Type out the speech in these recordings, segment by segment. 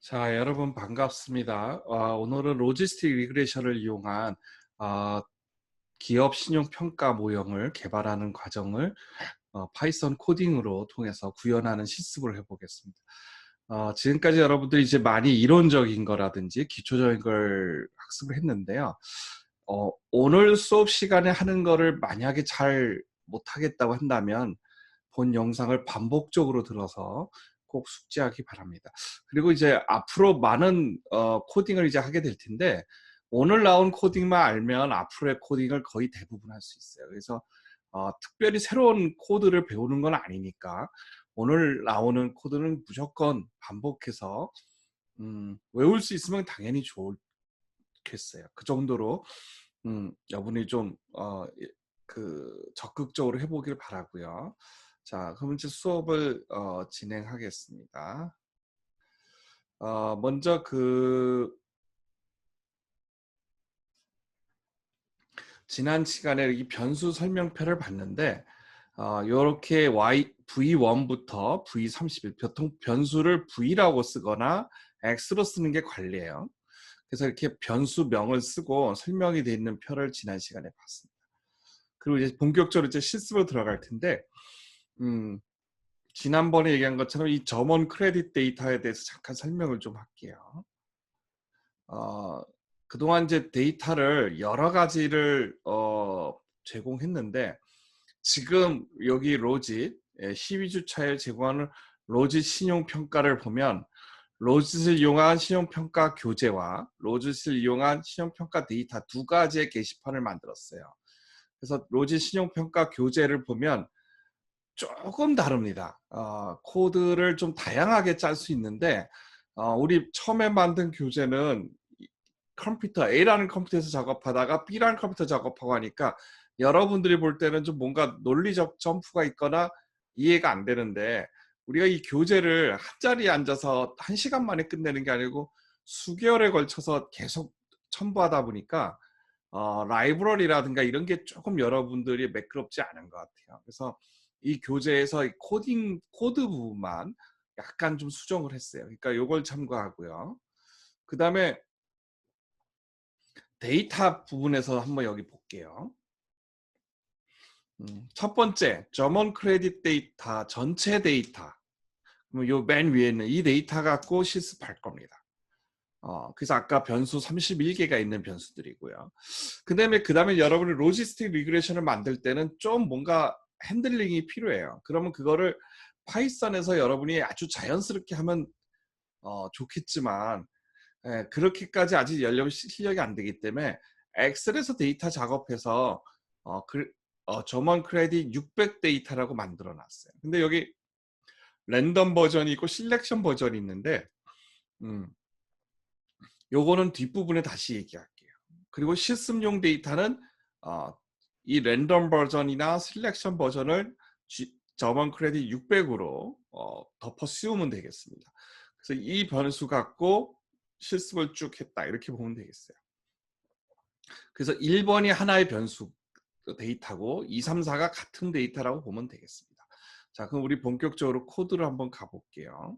자, 여러분 반갑습니다. 오늘은 로지스틱 리그레션을 이용한 어, 기업 신용 평가 모형을 개발하는 과정을 파이썬 코딩으로 통해서 구현하는 실습을 해보겠습니다. 지금까지 여러분들이 이제 많이 이론적인 거라든지 기초적인 걸 학습을 했는데요. 오늘 수업 시간에 하는 거를 만약에 잘 못하겠다고 한다면 본 영상을 반복적으로 들어서 꼭 숙지하기 바랍니다. 그리고 이제 앞으로 많은 코딩을 이제 하게 될 텐데 오늘 나온 코딩만 알면 앞으로의 코딩을 거의 대부분 할 수 있어요. 그래서 특별히 새로운 코드를 배우는 건 아니니까 오늘 나오는 코드는 무조건 반복해서 외울 수 있으면 당연히 좋겠어요. 그 정도로 여러분이 좀 적극적으로 해보길 바라고요. 자, 그럼 이제 수업을 진행하겠습니다. 먼저 지난 시간에 이 변수 설명표를 봤는데 이렇게 V1부터 V31 보통 변수를 V라고 쓰거나 X로 쓰는 게 관리예요. 그래서 이렇게 변수명을 쓰고 설명이 되어 있는 표를 지난 시간에 봤습니다. 그리고 이제 본격적으로 이제 실습으로 들어갈 텐데 지난번에 얘기한 것처럼 이 점원 크레딧 데이터에 대해서 잠깐 설명을 좀 할게요. 그동안 이제 데이터를 여러 가지를 제공했는데 지금 여기 로짓 12주차에 제공하는 로짓 신용평가를 보면 로짓을 이용한 신용평가 교재와 로짓을 이용한 신용평가 데이터 두 가지의 게시판을 만들었어요. 그래서 로짓 신용평가 교재를 보면 조금 다릅니다. 코드를 좀 다양하게 짤 수 있는데 우리 처음에 만든 교재는 컴퓨터 A라는 컴퓨터에서 작업하다가 B라는 컴퓨터 작업하고 하니까 여러분들이 볼 때는 좀 뭔가 논리적 점프가 있거나 이해가 안 되는데 우리가 이 교재를 한 자리에 앉아서 1시간 만에 끝내는 게 아니고 수개월에 걸쳐서 계속 첨부하다 보니까 라이브러리라든가 이런 게 조금 여러분들이 매끄럽지 않은 것 같아요. 그래서 이 교재에서 이 코드 부분만 약간 좀 수정을 했어요. 그러니까 이걸 참고하고요. 그 다음에 데이터 부분에서 한번 여기 볼게요. 첫 번째, 점원 크레딧 데이터 전체 데이터. 요 맨 위에 있는 이 데이터 갖고 실습할 겁니다. 그래서 아까 변수 31개가 있는 변수들이고요. 그 다음에 여러분이 로지스틱 리그레션을 만들 때는 좀 뭔가 핸들링이 필요해요. 그러면 그거를 파이썬에서 여러분이 아주 자연스럽게 하면 좋겠지만 그렇게까지 아직 실력이 안 되기 때문에 엑셀에서 데이터 작업해서 점원 크레딧 600 데이터라고 만들어 놨어요. 근데 여기 랜덤 버전이 있고 실렉션 버전이 있는데 요거는 뒷부분에 다시 얘기할게요. 그리고 실습용 데이터는 이 랜덤 버전이나 실렉션 버전을 점원 크레딧 600으로 덮어 씌우면 되겠습니다. 그래서 이 변수 갖고 실습을 쭉 했다 이렇게 보면 되겠어요. 그래서 1번이 하나의 변수 데이터고 2, 3, 4가 같은 데이터라고 보면 되겠습니다. 자, 그럼 우리 본격적으로 코드를 한번 가볼게요.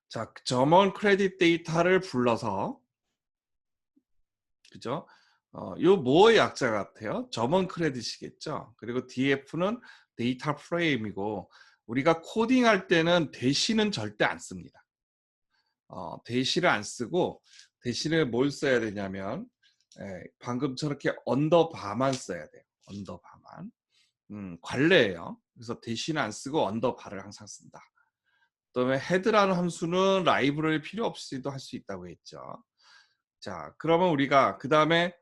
자, 점원 크레딧 데이터를 불러서 그죠? 요 뭐의 약자 같아요? 점원 크레딧이겠죠. 그리고 DF는 데이터 프레임이고 우리가 코딩할 때는 대시는 절대 안 씁니다. 대시를 안 쓰고 대신에 뭘 써야 되냐면 방금 저렇게 언더바만 써야 돼요. 언더바만. 관례예요. 그래서 대시는 안 쓰고 언더바를 항상 쓴다. 그다음에 헤드라는 함수는 라이브러리 필요 없이도 할 수 있다고 했죠. 자, 그러면 우리가 그 다음에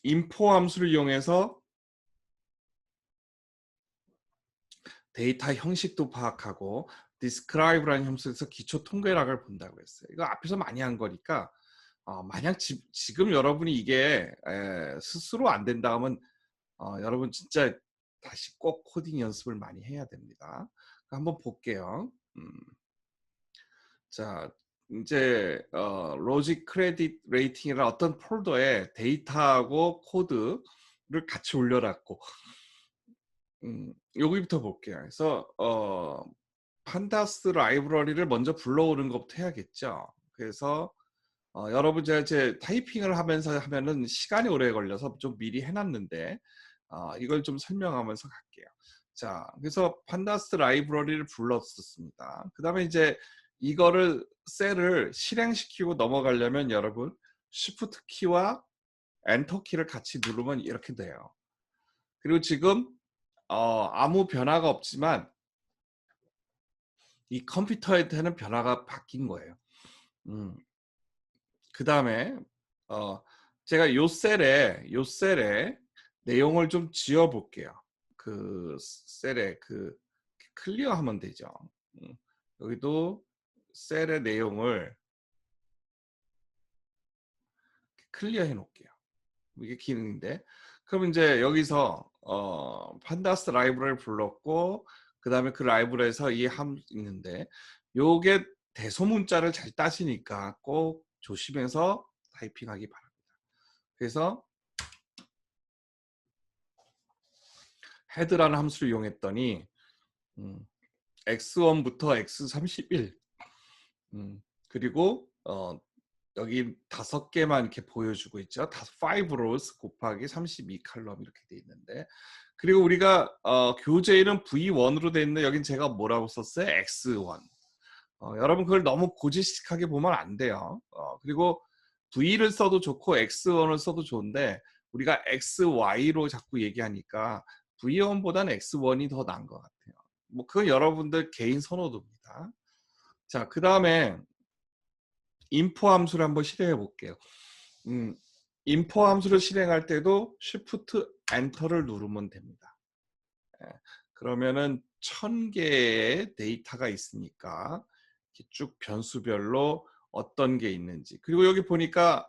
인포 함수를 이용해서 데이터 형식도 파악하고 describe라는 함수에서 기초 통계락을 본다고 했어요. 이거 앞에서 많이 한 거니까 만약 지금 여러분이 이게 스스로 안 된다 하면 여러분 진짜 다시 꼭 코딩 연습을 많이 해야 됩니다. 한번 볼게요. 자, 이제 로직 크레딧 레이팅이라는 어떤 폴더에 데이터하고 코드를 같이 올려놨고 여기부터 볼게요. 그래서 판다스 라이브러리를 먼저 불러오는 것부터 해야겠죠. 그래서 여러분 제가 제 타이핑을 하면서 하면은 시간이 오래 걸려서 좀 미리 해놨는데 이걸 좀 설명하면서 갈게요. 자, 그래서 판다스 라이브러리를 불렀었습니다. 그 다음에 이제 이거를 셀을 실행시키고 넘어가려면 여러분 Shift 키와 엔터 키를 같이 누르면 이렇게 돼요. 그리고 지금 아무 변화가 없지만 이 컴퓨터한테는 변화가 바뀐 거예요. 그 다음에 제가 요 셀에 내용을 좀 지워 볼게요. 그 셀에 클리어하면 되죠. 여기도 셀의 내용을 클리어해 놓을게요. 이게 기능인데, 그럼 이제 여기서 판다스 라이브러리를 불렀고, 그 다음에 그 라이브러리에서 이 함 있는데, 요게 대소문자를 잘 따시니까 꼭 조심해서 타이핑하기 바랍니다. 그래서 헤드라는 함수를 이용했더니 x1부터 x31 그리고 여기 5개만 이렇게 보여주고 있죠. 5 rows 곱하기 32 컬럼 이렇게 돼 있는데, 그리고 우리가 교재에는 V1으로 돼 있는데 여긴 제가 뭐라고 썼어요? X1. 여러분 그걸 너무 고지식하게 보면 안 돼요. 그리고 V를 써도 좋고 X1을 써도 좋은데 우리가 XY로 자꾸 얘기하니까 V1보다는 X1이 더 나은 것 같아요. 뭐 그건 여러분들 개인 선호도입니다. 자, 그 다음에 인포 함수를 한번 실행해 볼게요. 인포 함수를 실행할 때도 Shift 엔터를 누르면 됩니다. 그러면은 1000개의 데이터가 있으니까 쭉 변수별로 어떤 게 있는지, 그리고 여기 보니까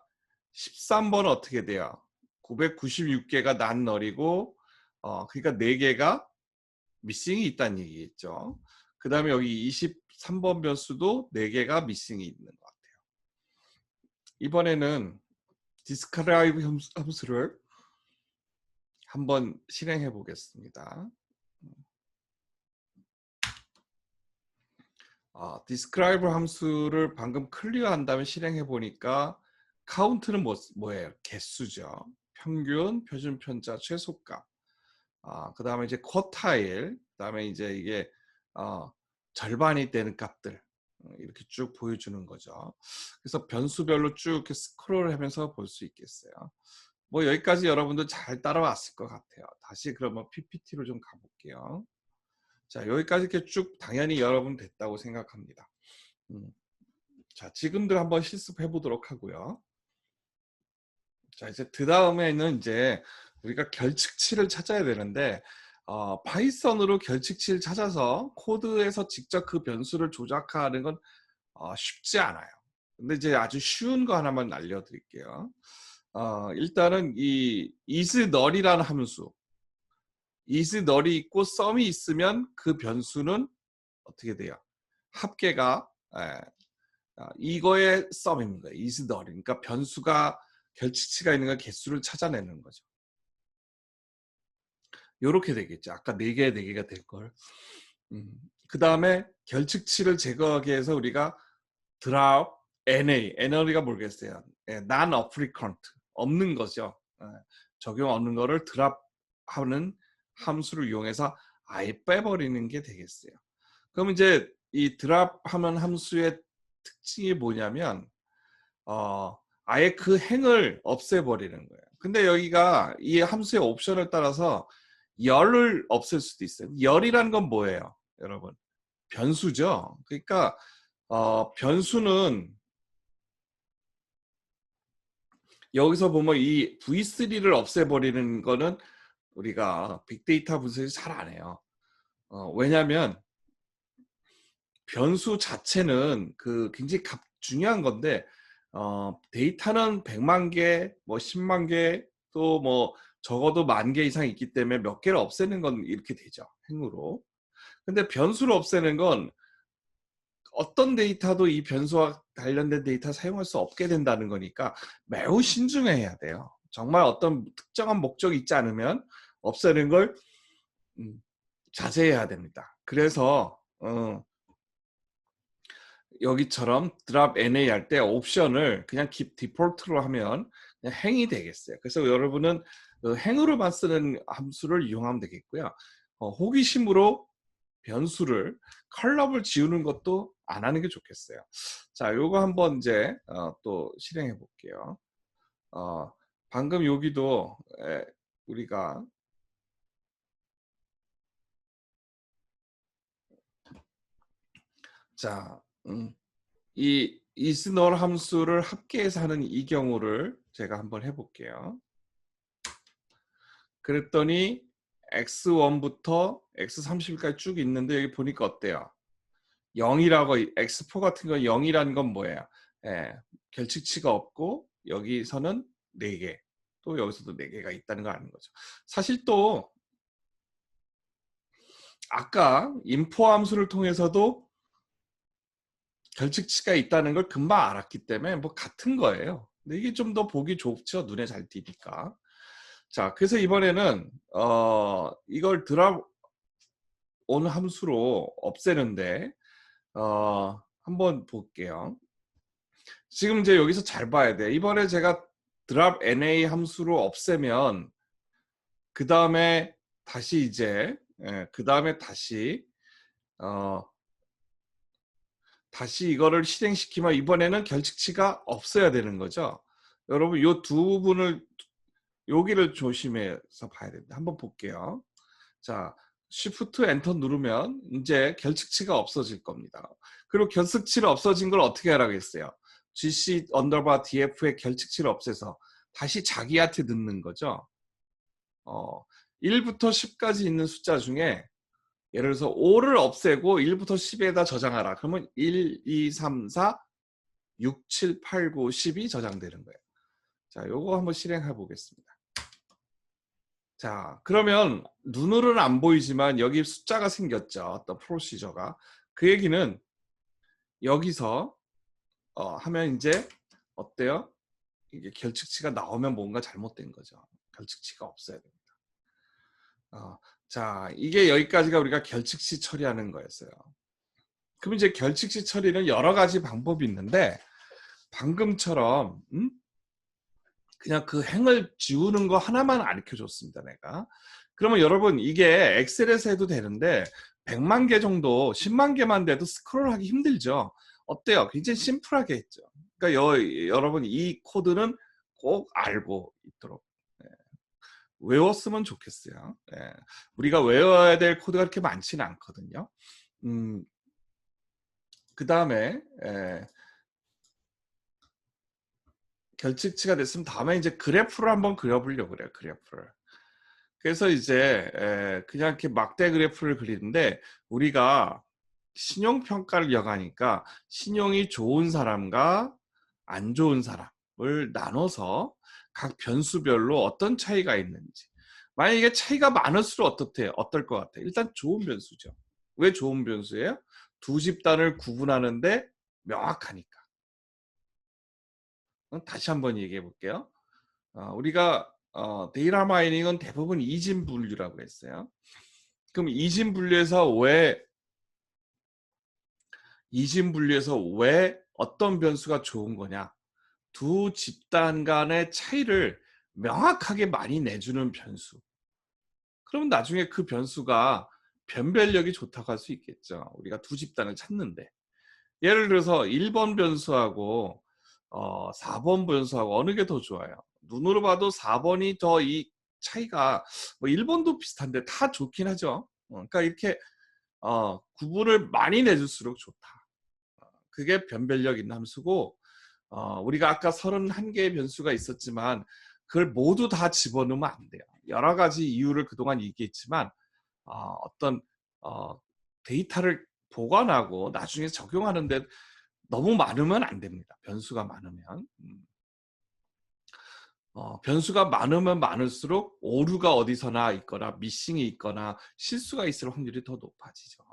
13번은 어떻게 돼요? 996개가 난널이고 그러니까 4개가 미싱이 있다는 얘기겠죠. 그 다음에 여기 23번 변수도 4개가 미싱이 있는 것 같아요. 이번에는 디스크라이브 함수를 한번 실행해 보겠습니다. 디스크라이브 함수를 방금 클리어한 다음에 실행해 보니까 카운트는 뭐예요? 개수죠. 평균, 표준 편차, 최소값. 그 다음에 이제 쿼타일, 그 다음에 이제 이게 절반이 되는 값들 이렇게 쭉 보여주는 거죠. 그래서 변수별로 쭉 이렇게 스크롤 하면서 볼 수 있겠어요. 뭐 여기까지 여러분들 잘 따라왔을 것 같아요. 다시 그러면 PPT로 좀 가볼게요. 자, 여기까지 이렇게 쭉 당연히 여러분 됐다고 생각합니다. 자, 지금들 한번 실습해 보도록 하고요. 자, 이제 그 다음에는 이제 우리가 결측치를 찾아야 되는데 파이썬으로 결측치를 찾아서 코드에서 직접 그 변수를 조작하는 건 쉽지 않아요. 근데 이제 아주 쉬운 거 하나만 알려드릴게요. 일단은 이 isNull이라는 함수, isNull이 있고 썸이 있으면 그 변수는 어떻게 돼요? 합계가 이거의 썸입니다. isNull. 그러니까 변수가 결칙치가 있는 걸 개수를 찾아내는 거죠. 요렇게 되겠죠. 아까 4개, 4개가 될 걸. 그 다음에 결측치를 제거하기 위해서 우리가 drop NA가 모르겠어요. non-applicant, 없는 거죠. 적용 없는 거를 drop 하는 함수를 이용해서 아예 빼버리는 게 되겠어요. 그럼 이제 이 drop 하면 함수의 특징이 뭐냐면 아예 그 행을 없애버리는 거예요. 근데 여기가 이 함수의 옵션을 따라서 열을 없앨 수도 있어요. 열이라는 건 뭐예요, 여러분? 변수죠. 그러니까 변수는 여기서 보면 이 V3를 없애버리는 거는 우리가 빅데이터 분석이 잘 안 해요. 왜냐하면 변수 자체는 굉장히 중요한 건데 데이터는 100만 개, 뭐 10만 개, 또 뭐 적어도 10,000개 이상 있기 때문에 몇 개를 없애는 건 이렇게 되죠, 행으로. 근데 변수를 없애는 건 어떤 데이터도 이 변수와 관련된 데이터 사용할 수 없게 된다는 거니까 매우 신중해야 돼요. 정말 어떤 특정한 목적이 있지 않으면 없애는 걸 자제해야 됩니다. 그래서 여기처럼 drop NA 할 때 옵션을 그냥 디폴트로 하면 그냥 행이 되겠어요. 그래서 여러분은 그 행으로만 쓰는 함수를 이용하면 되겠고요. 호기심으로 변수를 컬럼을 지우는 것도 안 하는 게 좋겠어요. 자, 요거 한번 이제 또 실행해 볼게요. 방금 여기도 우리가 자, 이 isNoll 함수를 합계해서 하는 이 경우를 제가 한번 해볼게요. 그랬더니 x1부터 x30까지 쭉 있는데 여기 보니까 어때요? 0이라고 x4 같은 건 0이라는 건 뭐예요? 결칙치가 없고 여기서는 4개 또 여기서도 4개가 있다는 걸 아는 거죠. 사실 또 아까 인포 함수를 통해서도 결칙치가 있다는 걸 금방 알았기 때문에 뭐 같은 거예요. 근데 이게 좀 더 보기 좋죠. 눈에 잘 띄니까. 자, 그래서 이번에는 이걸 드랍 온 함수로 없애는데 한번 볼게요. 지금 이제 여기서 잘 봐야 돼. 이번에 제가 drop NA 함수로 없애면 그 다음에 다시 이제 그 다음에 다시 이거를 실행시키면 이번에는 결칙치가 없어야 되는 거죠. 여러분 이 두 분을 여기를 조심해서 봐야 됩니다. 한번 볼게요. 자, Shift 엔터 누르면 이제 결칙치가 없어질 겁니다. 그리고 결측치를 없어진 걸 어떻게 하라고 했어요? GC 언더바 DF의 결칙치를 없애서 다시 자기한테 넣는 거죠. 1부터 10까지 있는 숫자 중에 예를 들어서 5를 없애고 1부터 10에다 저장하라. 그러면 1, 2, 3, 4, 6, 7, 8, 9, 10이 저장되는 거예요. 자, 요거 한번 실행해 보겠습니다. 자, 그러면 눈으로는 안 보이지만 여기 숫자가 생겼죠. 어떤 프로시저가. 그 얘기는 여기서 하면 이제 어때요? 이게 결측치가 나오면 뭔가 잘못된 거죠. 결측치가 없어야 됩니다. 자, 이게 여기까지가 우리가 결측치 처리하는 거였어요. 그럼 이제 결측치 처리는 여러 가지 방법이 있는데 방금처럼 그냥 그 행을 지우는 거 하나만 알려 줬습니다. 내가. 그러면 여러분 이게 엑셀에서 해도 되는데 100만 개 정도 10만 개만 돼도 스크롤하기 힘들죠. 어때요? 굉장히 심플하게 했죠. 그러니까 여러분 이 코드는 꼭 알고 있도록 외웠으면 좋겠어요. 우리가 외워야 될 코드가 그렇게 많지는 않거든요. 그 다음에 결측치가 됐으면 다음에 이제 그래프를 한번 그려보려고 그래요. 그래프를. 그래서 이제 그냥 이렇게 막대 그래프를 그리는데 우리가 신용평가를 여가니까 신용이 좋은 사람과 안 좋은 사람을 나눠서 각 변수별로 어떤 차이가 있는지 만약에 이게 차이가 많을수록 어떨 것 같아요? 일단 좋은 변수죠. 왜 좋은 변수예요? 두 집단을 구분하는데 명확하니까. 다시 한번 얘기해 볼게요. 우리가 데이터 마이닝은 대부분 이진 분류라고 했어요. 그럼 이진 분류에서 왜 어떤 변수가 좋은 거냐? 두 집단 간의 차이를 명확하게 많이 내주는 변수. 그러면 나중에 그 변수가 변별력이 좋다고 할 수 있겠죠. 우리가 두 집단을 찾는데. 예를 들어서 1번 변수하고 4번 변수하고 어느 게 더 좋아요? 눈으로 봐도 4번이 더 이 차이가 뭐 1번도 비슷한데 다 좋긴 하죠. 그러니까 이렇게 구분을 많이 내줄수록 좋다. 그게 변별력 있는 함수고 우리가 아까 31개의 변수가 있었지만 그걸 모두 다 집어넣으면 안 돼요. 여러 가지 이유를 그동안 얘기했지만 어떤 데이터를 보관하고 나중에 적용하는데 너무 많으면 안 됩니다. 변수가 많으면. 변수가 많으면 많을수록 오류가 어디서나 있거나 미싱이 있거나 실수가 있을 확률이 더 높아지죠.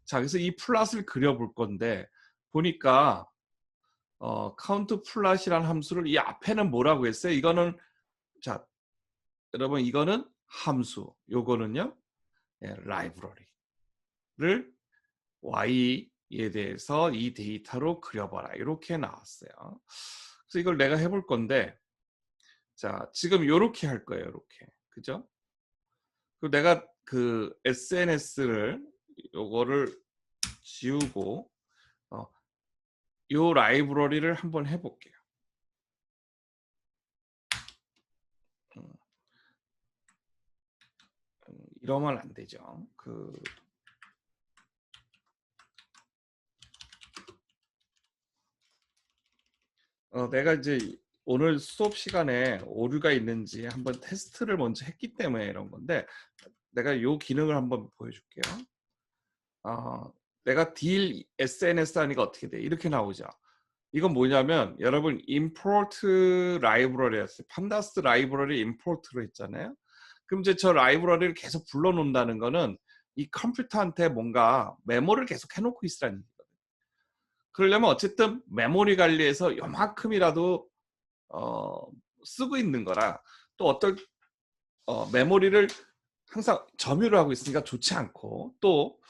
자, 그래서 이 플랫을 그려볼 건데 보니까 카운트 플랫이라는 함수를 이 앞에는 뭐라고 했어요? 이거는 자, 여러분 이거는 함수, 요거는요 라이브러리를 y 이에 대해서 이 데이터로 그려봐라. 이렇게 나왔어요. 그래서 이걸 내가 해볼 건데, 자, 지금 이렇게 할 거예요. 이렇게. 그죠? 그리고 내가 그 SNS를 요거를 지우고 요 라이브러리를 한번 해볼게요. 음, 이러면 안 되죠. 내가 이제 오늘 수업 시간에 오류가 있는지 한번 테스트를 먼저 했기 때문에 이런 건데, 내가 요 기능을 한번 보여줄게요. 내가 딜 SNS 하니까 어떻게 돼? 이렇게 나오죠. 이건 뭐냐면 여러분 import 라이브러리였어요. 판다스 라이브러리 import로 했잖아요. 그럼 이제 저 라이브러리를 계속 불러놓는다는 거는 이 컴퓨터한테 뭔가 메모를 계속 해놓고 있으라는 얘기거든요. 그러려면 어쨌든 메모리 관리에서 요만큼이라도 쓰고 있는 거라, 또 어떤 메모리를 항상 점유를 하고 있으니까 좋지 않고, 또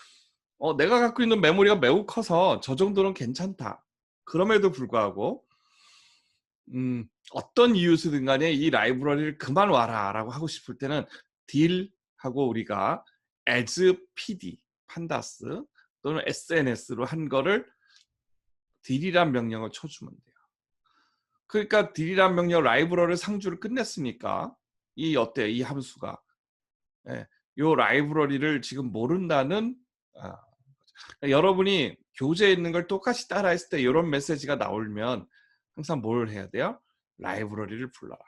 내가 갖고 있는 메모리가 매우 커서 저 정도는 괜찮다. 그럼에도 불구하고 어떤 이유든 간에 이 라이브러리를 그만 와라 라고 하고 싶을 때는 딜하고 우리가 as pd, 판다스 또는 SNS로 한 거를 딜이란 명령을 쳐주면 돼요. 그러니까 딜이란 명령 라이브러리 상주를 끝냈으니까 이 어때요? 이 함수가 요 라이브러리를 지금 모른다는 여러분이 교재에 있는 걸 똑같이 따라했을 때 이런 메시지가 나오면 항상 뭘 해야 돼요? 라이브러리를 불러라.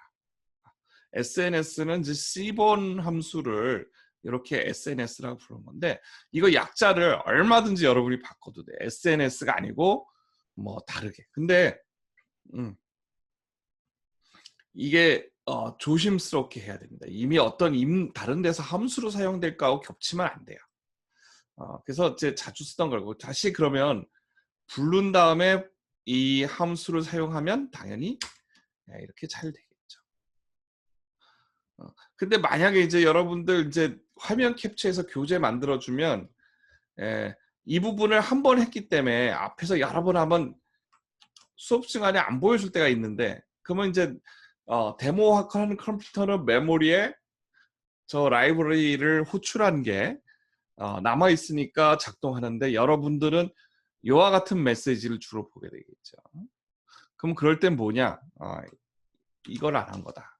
SNS는 이제 C본 함수를 이렇게 SNS라고 부르는 건데, 이거 약자를 얼마든지 여러분이 바꿔도 돼. SNS가 아니고 뭐 다르게. 근데 이게 조심스럽게 해야 됩니다. 이미 어떤 다른 데서 함수로 사용될까 하고 겹치면 안 돼요. 그래서 이제 자주 쓰던 거고, 다시 그러면 부른 다음에 이 함수를 사용하면 당연히 이렇게 잘 되겠죠. 근데 만약에 이제 여러분들 이제 화면 캡처해서 교재 만들어주면 이 부분을 한 번 했기 때문에 앞에서 여러 번 하면 수업 시간에 안 보여줄 때가 있는데, 그러면 이제 데모하는 컴퓨터는 메모리에 저 라이브러리를 호출한 게 남아 있으니까 작동하는데, 여러분들은 이와 같은 메시지를 주로 보게 되겠죠. 그럼 그럴 땐 뭐냐? 이걸 안 한 거다.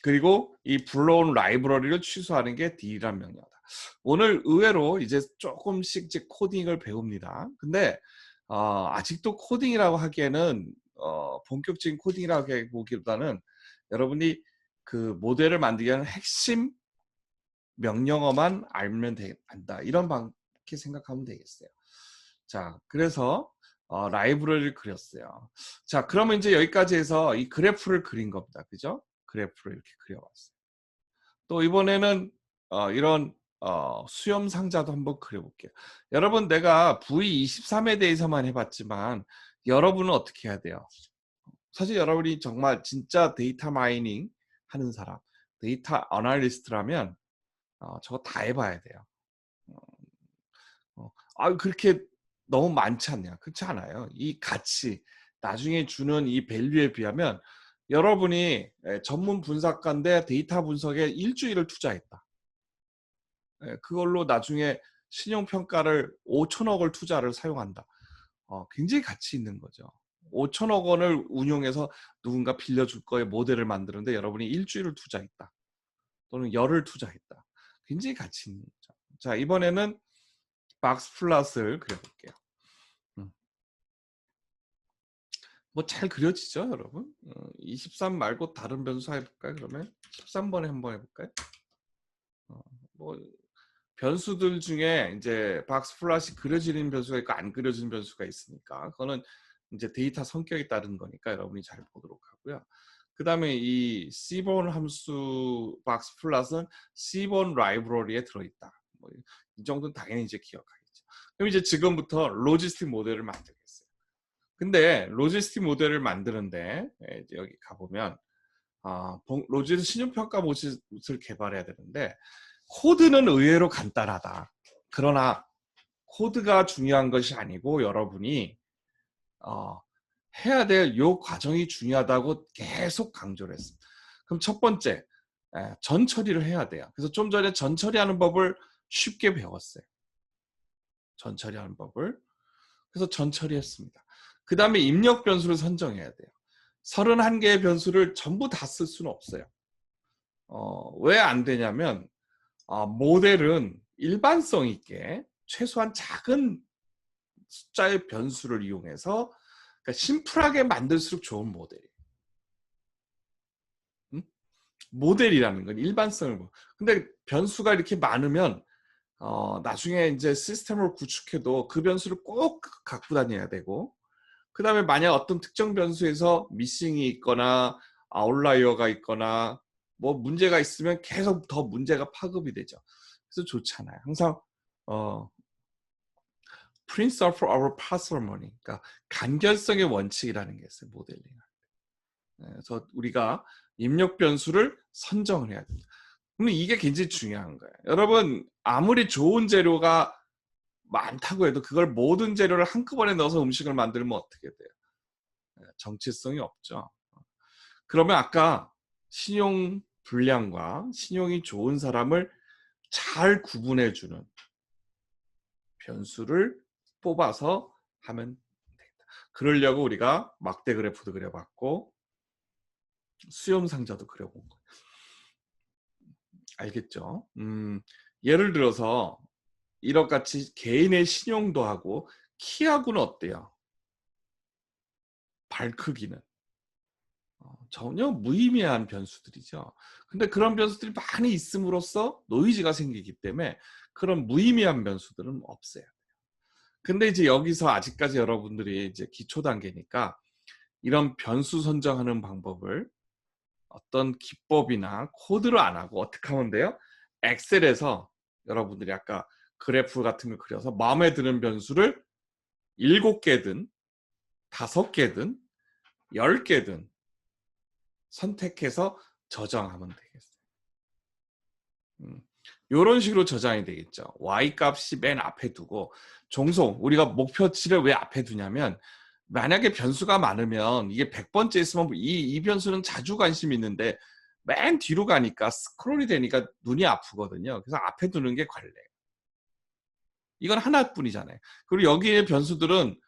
그리고 이 불러온 라이브러리를 취소하는 게 D란 명령이다. 오늘 의외로 이제 조금씩 이제 코딩을 배웁니다. 근데 아직도 코딩이라고 하기에는 본격적인 생각이라고 보기보다는 여러분이 그 모델을 만들기 위한 핵심 명령어만 알면 된다. 이런 방식으로 생각하면 되겠어요. 자, 그래서 라이브러리를 그렸어요. 자, 그러면 이제 여기까지 해서 이 그래프를 그린 겁니다. 그죠? 그래프를 이렇게 그려봤어요. 또 이번에는 이런 수렴 상자도 한번 그려볼게요. 여러분, 내가 V23에 대해서만 해봤지만 여러분은 어떻게 해야 돼요? 사실 여러분이 정말 진짜 데이터 마이닝 하는 사람, 데이터 어널리스트라면 저거 다 해봐야 돼요. 그렇게 너무 많지 않냐? 그렇지 않아요. 이 가치, 나중에 주는 이 밸류에 비하면 여러분이 전문 분석가인데 데이터 분석에 일주일을 투자했다. 그걸로 나중에 신용평가를 5천억을 투자를 사용한다. 굉장히 가치 있는 거죠. 5천억 원을 운용해서 누군가 빌려줄 거에 모델을 만드는데 여러분이 일주일을 투자했다. 또는 열을 투자했다. 굉장히 가치 있는 거죠. 자, 이번에는 박스 플롯을 그려볼게요. 뭐 잘 그려지죠, 여러분? 23 말고 다른 변수 해볼까요? 그러면 13번에 한번 해볼까요? 뭐 변수들 중에 이제 박스 플롯이 그려지는 변수가 있고 안 그려지는 변수가 있으니까 그거는 이제 데이터 성격에 따른 거니까 여러분이 잘 보도록 하고요. 그 다음에 이 C본 함수 박스 플롯은 C본 라이브러리에 들어있다. 이 정도는 당연히 이제 기억하겠죠. 그럼 이제 지금부터 로지스틱 모델을 만들겠어요. 근데 로지스틱 모델을 만드는데 이제 여기 가보면 로지스틱 신용평가 모듈을 개발해야 되는데 코드는 의외로 간단하다. 그러나 코드가 중요한 것이 아니고 여러분이 해야 될 요 과정이 중요하다고 계속 강조를 했어요. 그럼 첫 번째, 전 처리를 해야 돼요. 그래서 좀 전에 전 처리하는 법을 쉽게 배웠어요. 전 처리하는 법을. 그래서 전 처리했습니다. 그 다음에 입력 변수를 선정해야 돼요. 31개의 변수를 전부 다 쓸 수는 없어요. 왜 안 되냐면 모델은 일반성 있게 최소한 작은 숫자의 변수를 이용해서 그러니까 심플하게 만들수록 좋은 모델이에요. 모델이라는 건 일반성을 근데 변수가 이렇게 많으면 나중에 이제 시스템을 구축해도 그 변수를 꼭 갖고 다녀야 되고 그 다음에 만약 어떤 특정 변수에서 미싱이 있거나 아웃라이어가 있거나 뭐 문제가 있으면 계속 더 문제가 파급이 되죠. 그래서 좋잖아요. 항상 Principle of Parsimony, 그러니까 간결성의 원칙이라는 게 있어요. 모델링. 그래서 우리가 입력 변수를 선정을 해야 됩니다. 그럼 이게 굉장히 중요한 거예요. 여러분 아무리 좋은 재료가 많다고 해도 그걸 모든 재료를 한꺼번에 넣어서 음식을 만들면 어떻게 돼요? 정체성이 없죠. 그러면 아까 신용 불량과 신용이 좋은 사람을 잘 구분해주는 변수를 뽑아서 하면 되겠다. 그러려고 우리가 막대 그래프도 그려봤고 수렴상자도 그려본 거예요. 알겠죠? 예를 들어서 이렇같이 개인의 신용도 하고 키하고는 어때요? 발 크기는 전혀 무의미한 변수들이죠. 근데 그런 변수들이 많이 있음으로써 노이즈가 생기기 때문에 그런 무의미한 변수들은 없어요. 근데 이제 여기서 아직까지 여러분들이 이제 기초 단계니까 이런 변수 선정하는 방법을 어떤 기법이나 코드를 안 하고 어떻게 하면 돼요? 엑셀에서 여러분들이 아까 그래프 같은 걸 그려서 마음에 드는 변수를 7개든 5개든 10개든 선택해서 저장하면 되겠어요. 이런 식으로 저장이 되겠죠. Y 값이 맨 앞에 두고 종송 우리가 목표치를 왜 앞에 두냐면 만약에 변수가 많으면 이게 100번째 있으면 이 변수는 자주 관심 있는데 맨 뒤로 가니까 스크롤이 되니까 눈이 아프거든요. 그래서 앞에 두는 게 관례. 이건 하나뿐이잖아요. 그리고 여기에 변수들은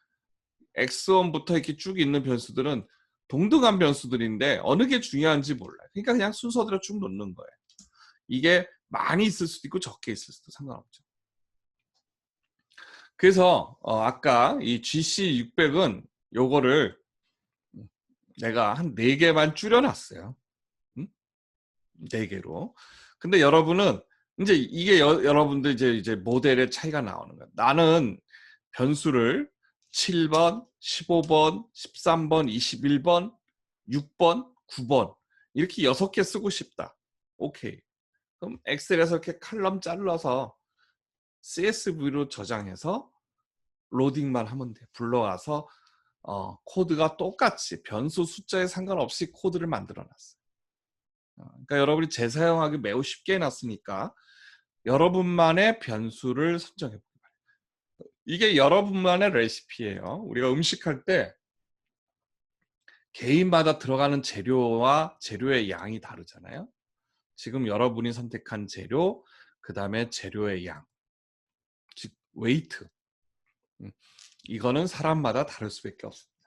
X1부터 이렇게 쭉 있는 변수들은 동등한 변수들인데 어느 게 중요한지 몰라요. 그러니까 그냥 순서대로 쭉 놓는 거예요. 이게 많이 있을 수도 있고 적게 있을 수도 상관없죠. 그래서 아까 이 GC600은 요거를 내가 한 4개만 줄여놨어요. 4개로. 근데 여러분은 이제 이게 여러분들 이제 모델의 차이가 나오는 거예요. 나는 변수를 7번, 15번, 13번, 21번, 6번, 9번 이렇게 6개 쓰고 싶다. 오케이. 그럼 엑셀에서 이렇게 칼럼 잘라서 CSV로 저장해서 로딩만 하면 돼. 불러와서 코드가 똑같이 변수 숫자에 상관없이 코드를 만들어 놨어요. 그러니까 여러분이 재사용하기 매우 쉽게 해놨으니까 여러분만의 변수를 선정해 보기 바랍니다. 이게 여러분만의 레시피예요. 우리가 음식할 때 개인마다 들어가는 재료와 재료의 양이 다르잖아요. 지금 여러분이 선택한 재료, 그 다음에 재료의 양, 즉 웨이트. 이거는 사람마다 다를 수밖에 없습니다.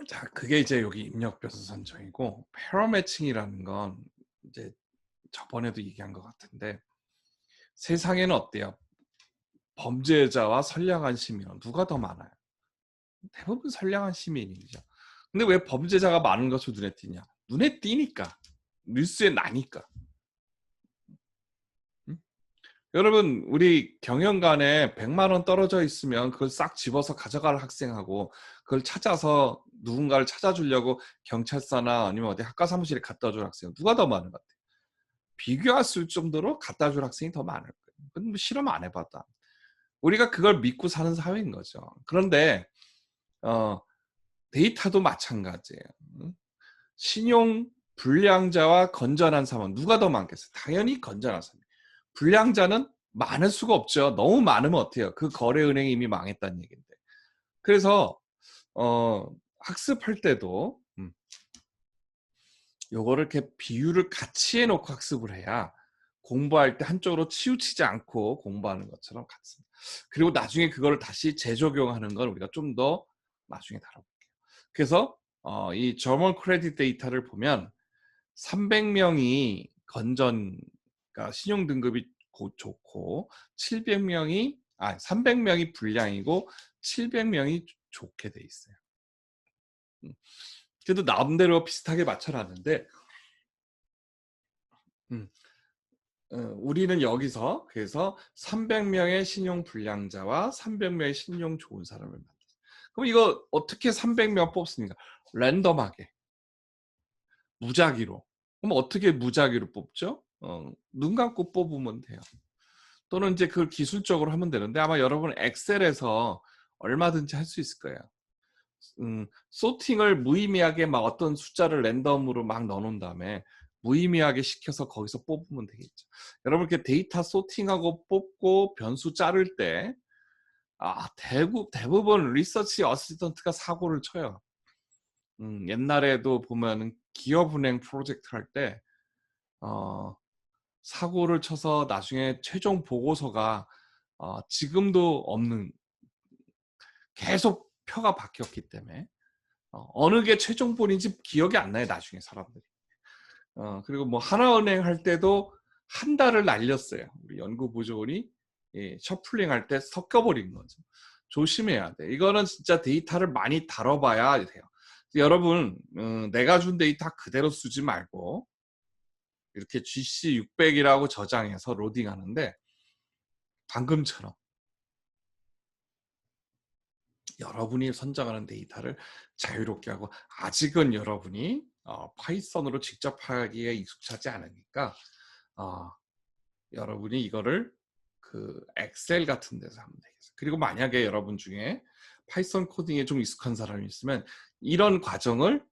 자, 그게 이제 여기 입력 변수 선정이고 패러 매칭이라는 건 이제 저번에도 얘기한 것 같은데 세상에는 어때요? 범죄자와 선량한 시민은 누가 더 많아요? 대부분 선량한 시민이죠. 근데 왜 범죄자가 많은 것으로 눈에 띄냐? 눈에 띄니까. 뉴스에 나니까. 여러분 우리 경영관에 100만 원 떨어져 있으면 그걸 싹 집어서 가져갈 학생하고 그걸 찾아서 누군가를 찾아주려고 경찰서나 아니면 어디 학과 사무실에 갖다 줄 학생 누가 더 많은 것 같아요? 비교할 수 정도로 갖다 줄 학생이 더 많을 거예요. 그건 뭐 실험 안 해봤다. 우리가 그걸 믿고 사는 사회인 거죠. 그런데 데이터도 마찬가지예요. 신용 불량자와 건전한 사람 누가 더 많겠어요? 당연히 건전한 사람. 불량자는 많을 수가 없죠. 너무 많으면 어때요? 그 거래 은행이 이미 망했다는 얘기인데. 그래서 학습할 때도 요거를 이렇게 비율을 같이 해놓고 학습을 해야 공부할 때 한쪽으로 치우치지 않고 공부하는 것처럼 같습니다. 그리고 나중에 그거를 다시 재적용하는 건 우리가 좀 더 나중에 다뤄볼게요. 그래서 이 저널 크레딧 데이터를 보면 300명이 그러니까 신용 등급이 좋고 300명이 불량이고 700명이 좋게 돼 있어요. 그래도 나름대로 비슷하게 맞춰놨는데 우리는 여기서 그래서 300명의 신용 불량자와 300명의 신용 좋은 사람을 만들어요. 그럼 이거 어떻게 300명 뽑습니까? 랜덤하게 무작위로. 그럼 어떻게 무작위로 뽑죠? 눈 감고 뽑으면 돼요. 또는 이제 그걸 기술적으로 하면 되는데 아마 여러분 엑셀에서 얼마든지 할 수 있을 거예요. 소팅을 무의미하게 막 어떤 숫자를 랜덤으로 막 넣어놓은 다음에 무의미하게 시켜서 거기서 뽑으면 되겠죠. 여러분 이렇게 데이터 소팅하고 뽑고 변수 자를 때 대부분 리서치 어시스턴트가 사고를 쳐요. 옛날에도 보면 기업은행 프로젝트 할 때 사고를 쳐서 나중에 최종 보고서가 지금도 없는 계속 표가 바뀌었기 때문에 어느 게 최종본인지 기억이 안 나요. 나중에 사람들이. 그리고 뭐 하나은행 할 때도 한 달을 날렸어요. 우리 연구부조원이 셔플링 할 때 섞여버린 거죠. 조심해야 돼. 이거는 진짜 데이터를 많이 다뤄봐야 돼요. 여러분 내가 준 데이터 그대로 쓰지 말고 이렇게 GC600이라고 저장해서 로딩하는데 방금처럼 여러분이 선정하는 데이터를 자유롭게 하고 아직은 여러분이 파이썬으로 직접 하기에 익숙하지 않으니까 여러분이 이거를 그 엑셀 같은 데서 하면 되겠어요. 그리고 만약에 여러분 중에 파이썬 코딩에 좀 익숙한 사람이 있으면 이런 과정을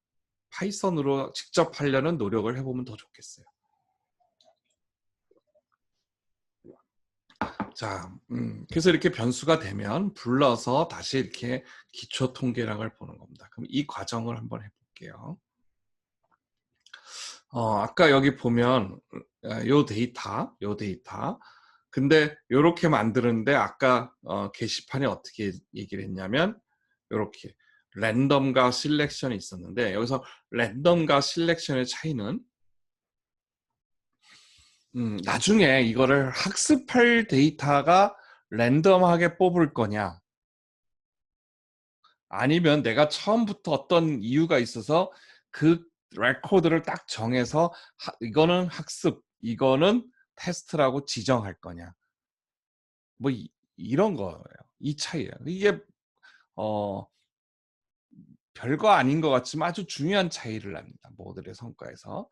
파이썬으로 직접 하려는 노력을 해보면 더 좋겠어요. 자, 그래서 이렇게 변수가 되면 불러서 다시 이렇게 기초 통계량을 보는 겁니다. 그럼 이 과정을 한번 해볼게요. 아까 여기 보면 요 데이터. 근데 이렇게 만드는데 아까 게시판에 어떻게 얘기를 했냐면 이렇게 랜덤과 실렉션이 있었는데 여기서 랜덤과 실렉션의 차이는 나중에 이거를 학습할 데이터가 랜덤하게 뽑을 거냐 아니면 내가 처음부터 어떤 이유가 있어서 그 레코드를 딱 정해서 이거는 학습, 이거는 테스트라고 지정할 거냐. 뭐 이런 거예요. 이 차이예요. 이게 별거 아닌 것 같지만 아주 중요한 차이를 납니다. 모델의 성과에서.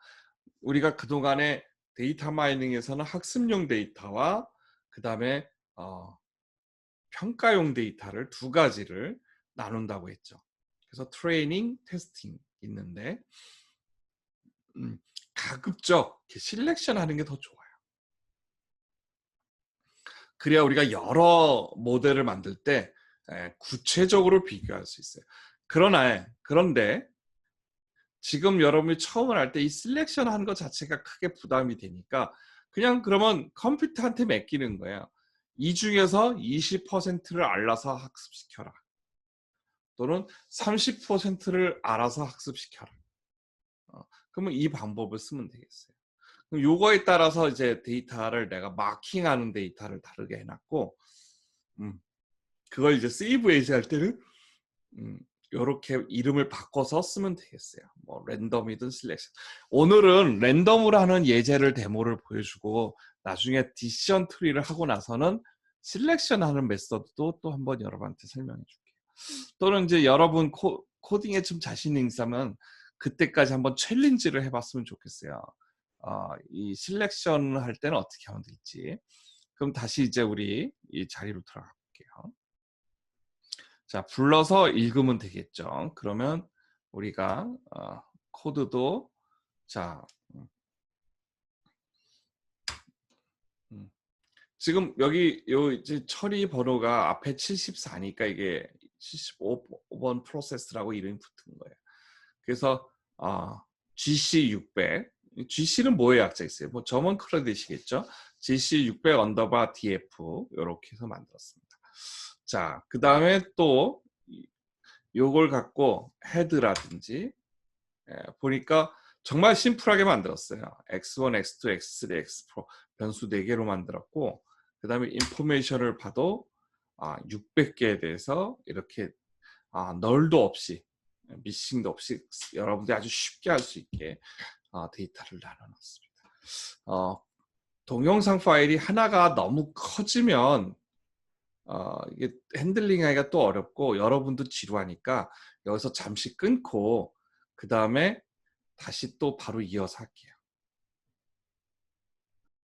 우리가 그동안에 데이터 마이닝에서는 학습용 데이터와 그 다음에 평가용 데이터를 두 가지를 나눈다고 했죠. 그래서 트레이닝, 테스팅 있는데 가급적 실렉션 하는 게 더 좋아요. 그래야 우리가 여러 모델을 만들 때 구체적으로 비교할 수 있어요. 그런데 지금 여러분이 처음을 할 때 이 실렉션 하는 것 자체가 크게 부담이 되니까 그냥 그러면 컴퓨터한테 맡기는 거예요. 이 중에서 20%를 알아서 학습시켜라. 또는 30%를 알아서 학습시켜라. 그러면 이 방법을 쓰면 되겠어요. 그럼 요거에 따라서 이제 데이터를 내가 마킹하는 데이터를 다르게 해놨고, 그걸 이제 세이브 에이지 할 때는 이렇게 이름을 바꿔서 쓰면 되겠어요. 뭐 랜덤이든 실렉션. 오늘은 랜덤으로 하는 예제를 데모를 보여주고 나중에 디시전 트리를 하고 나서는 실렉션 하는 메서드도 또 한번 여러분한테 설명해 줄게요. 또는 이제 여러분 코딩에 좀 자신이 있으면 그때까지 한번 챌린지를 해봤으면 좋겠어요. 이 실렉션 할 때는 어떻게 하면 될지. 그럼 다시 이제 우리 이 자리로 들어가 볼게요. 자, 불러서 읽으면 되겠죠. 그러면 우리가 코드도 자 지금 여기 요 이제 처리 번호가 앞에 74니까 이게 75번 프로세스라고 이름이 붙은 거예요. 그래서 GC600, GC는 뭐의 약자 있어요? 뭐 점원 크레딧이겠죠. GC600 언더바 DF 이렇게 해서 만들었습니다. 자, 그 다음에 또 요걸 갖고 헤드라든지 보니까 정말 심플하게 만들었어요. X1, X2, X3, X4 변수 4개로 만들었고 그 다음에 인포메이션을 봐도 600개에 대해서 이렇게 널도 없이 미싱도 없이 여러분들이 아주 쉽게 할 수 있게 데이터를 나눠놨습니다. 동영상 파일이 하나가 너무 커지면 이게 핸들링하기가 또 어렵고 여러분도 지루하니까 여기서 잠시 끊고 그 다음에 다시 또 바로 이어서 할게요.